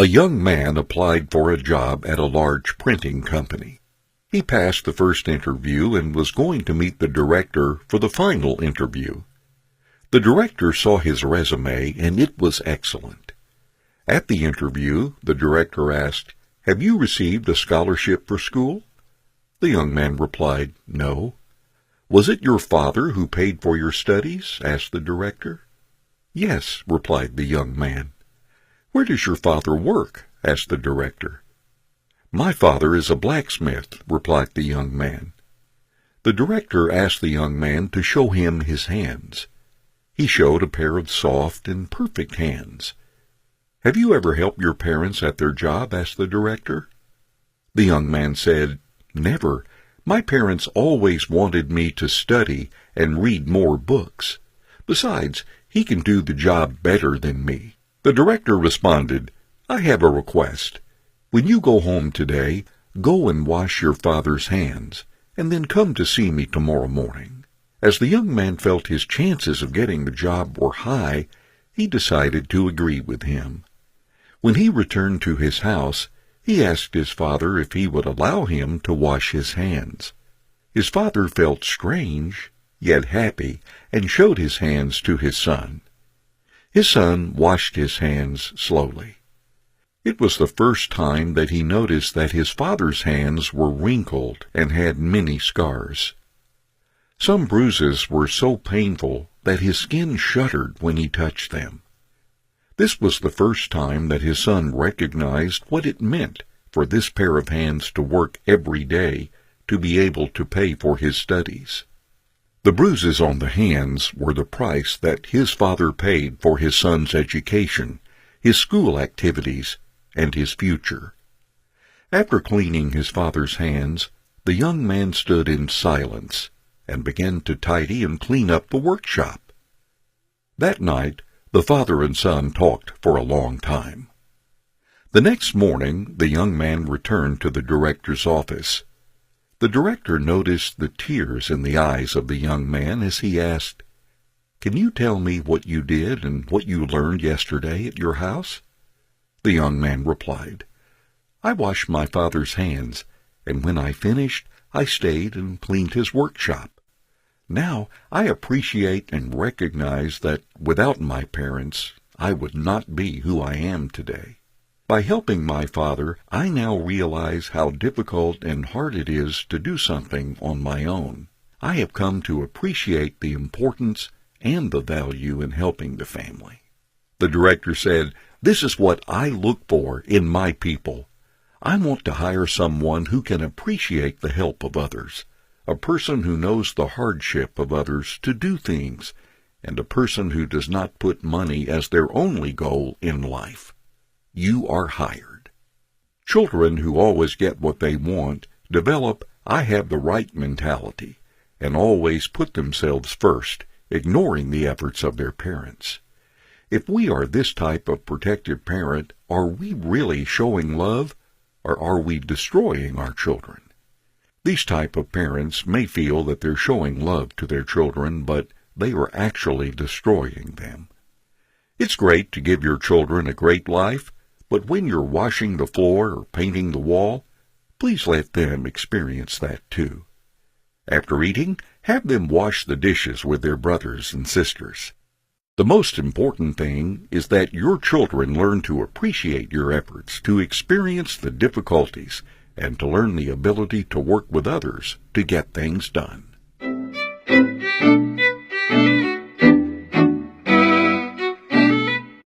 A young man applied for a job at a large printing company. He passed the first interview and was going to meet the director for the final interview. The director saw his resume, and it was excellent. At the interview, the director asked, "Have you received a scholarship for school?" The young man replied, "No." "Was it your father who paid for your studies?" asked the director. "Yes," replied the young man. "Where does your father work?" asked the director. "My father is a blacksmith," replied the young man. The director asked the young man to show him his hands. He showed a pair of soft and perfect hands. "Have you ever helped your parents at their job?" asked the director. The young man said, "Never. My parents always wanted me to study and read more books. Besides, he can do the job better than me." The director responded, "I have a request. When you go home today, go and wash your father's hands, and then come to see me tomorrow morning." As the young man felt his chances of getting the job were high, he decided to agree with him. When he returned to his house, he asked his father if he would allow him to wash his hands. His father felt strange, yet happy, and showed his hands to his son. His son washed his hands slowly. It was the first time that he noticed that his father's hands were wrinkled and had many scars. Some bruises were so painful that his skin shuddered when he touched them. This was the first time that his son recognized what it meant for this pair of hands to work every day to be able to pay for his studies. The bruises on the hands were the price that his father paid for his son's education, his school activities, and his future. After cleaning his father's hands, the young man stood in silence and began to tidy and clean up the workshop. That night, the father and son talked for a long time. The next morning, the young man returned to the director's office. The director noticed the tears in the eyes of the young man as he asked, "Can you tell me what you did and what you learned yesterday at your house?" The young man replied, "I washed my father's hands, and when I finished, I stayed and cleaned his workshop. Now I appreciate and recognize that without my parents, I would not be who I am today. By helping my father, I now realize how difficult and hard it is to do something on my own. I have come to appreciate the importance and the value in helping the family." The director said, "This is what I look for in my people. I want to hire someone who can appreciate the help of others, a person who knows the hardship of others to do things, and a person who does not put money as their only goal in life. You are hired." Children who always get what they want develop "I have the right" mentality and always put themselves first, ignoring the efforts of their parents. If we are this type of protective parent, are we really showing love, or are we destroying our children? These type of parents may feel that they're showing love to their children, but they are actually destroying them. It's great to give your children a great life, but when you're washing the floor or painting the wall, please let them experience that too. After eating, have them wash the dishes with their brothers and sisters. The most important thing is that your children learn to appreciate your efforts, to experience the difficulties, and to learn the ability to work with others to get things done.